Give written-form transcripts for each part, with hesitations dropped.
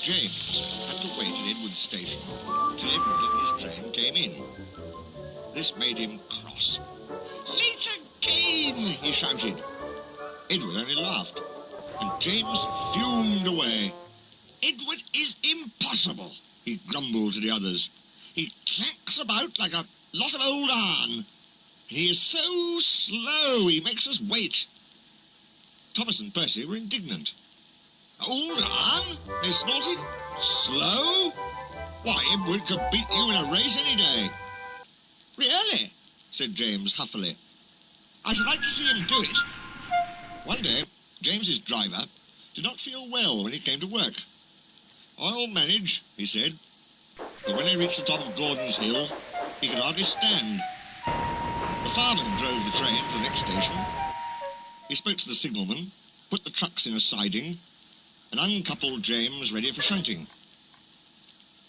James had to wait at Edward's station till Edward and his train came in. This made him cross. "Late again!" he shouted. Edward only laughed, and James fumed away. "Edward is impossible," he grumbled to the others. "He clanks about like a lot of old iron. He is so slow, he makes us wait." Thomas and Percy were indignant. "Old iron?" they snorted. "Slow? Why, Edward could beat you in a race any day." "Really?" said James huffily. "I should like to see him do it." One day, James's driver did not feel well when he came to work. "I'll manage," he said. But when he reached the top of Gordon's Hill, he could hardly stand. The fireman drove the train to the next station. He spoke to the signalman, put the trucks in a siding, and uncoupled James ready for shunting.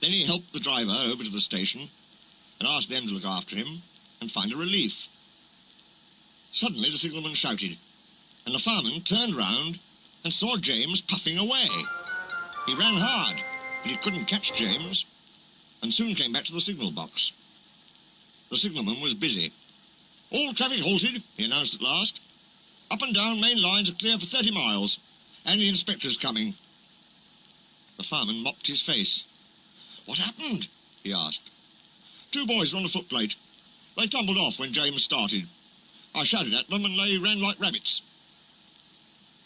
Then he helped the driver over to the station and asked them to look after him and find a relief. Suddenly the signalman shouted, and the fireman turned round and saw James puffing away. He ran hard, but he couldn't catch James, and soon came back to the signal box. The signalman was busy. "All traffic halted," he announced at last. "Up and down main lines are clear for 30 miles, and the inspector's coming." The fireman mopped his face. "What happened?" he asked. "Two boys were on the footplate. They tumbled off when James started. I shouted at them and they ran like rabbits."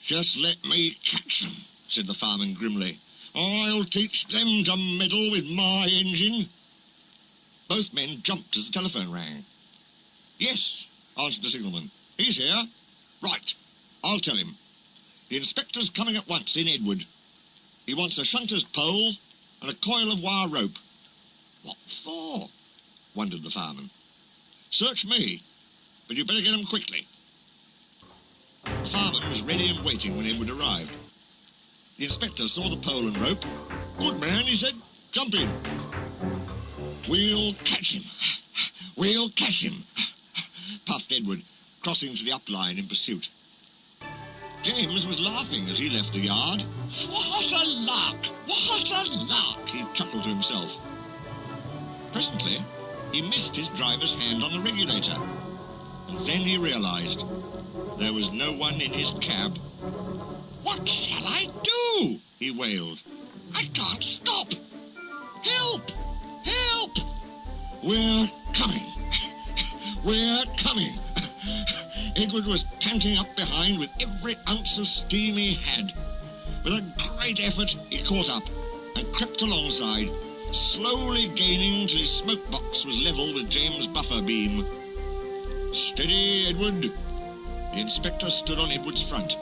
"Just let me catch them," said the fireman grimly. "I'll teach them to meddle with my engine." Both men jumped as the telephone rang. "Yes," answered the signalman. "He's here." "Right, I'll tell him. The inspector's coming at once in Edward. He wants a shunter's pole and a coil of wire rope." "What for?" wondered the fireman. "Search me, but you'd better get 'em quickly." The fireman was ready and waiting when Edward arrived. The inspector saw the pole and rope. "Good man," he said. "Jump in." "We'll catch him. We'll catch him," puffed Edward, crossing to the up line in pursuit. James was laughing as he left the yard. "What a lark! What a lark!" he chuckled to himself. Presently, he missed his driver's hand on the regulator, and then he realized there was no one in his cab. "What shall I do?" he wailed. "I can't stop! Help! Help! We're coming! We're coming!" Edward was panting up behind with every ounce of steam he had. With a great effort, he caught up and crept alongside, slowly gaining till his smoke box was level with James' buffer beam. "Steady, Edward!" The inspector stood on Edward's front,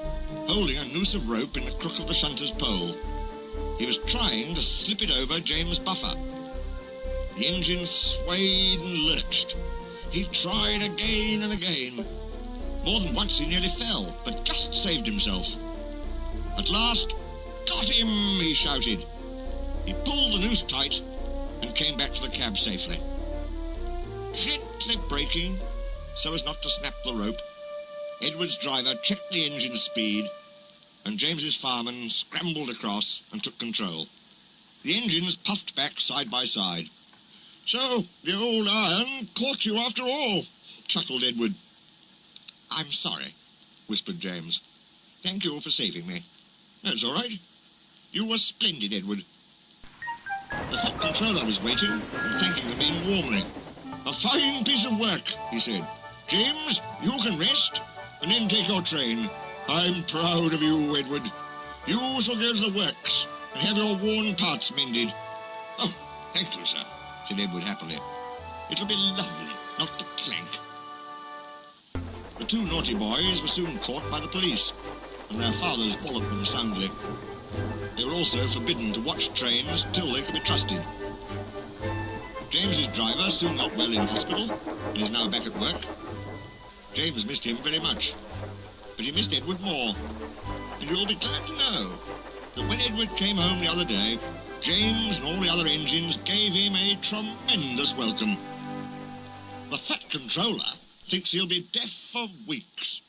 holding a noose of rope in the crook of the shunter's pole. He was trying to slip it over James' buffer. The engine swayed and lurched. He tried again and again. More than once he nearly fell, but just saved himself. At last, "Got him!" he shouted. He pulled the noose tight and came back to the cab safely. Gently braking, so as not to snap the rope, Edward's driver checked the engine speed, and James's fireman scrambled across and took control. The engines puffed back side by side. "So, the old iron caught you after all," chuckled Edward. "I'm sorry," whispered James. "Thank you for saving me." "That's all right. You were splendid, Edward." The fat controller was waiting and thanking the men warmly. "A fine piece of work," he said. "James, you can rest and then take your train. I'm proud of you, Edward. You shall go to the works and have your worn parts mended." "Oh, thank you, sir," said Edward happily. "It'll be lovely not to clank." The two naughty boys were soon caught by the police, and their fathers walloped them soundly. They were also forbidden to watch trains till they could be trusted. James's driver soon got well in hospital and is now back at work. James missed him very much, but he missed Edward more. And you'll be glad to know that when Edward came home the other day, James and all the other engines gave him a tremendous welcome. The fat controller thinks he'll be deaf for weeks.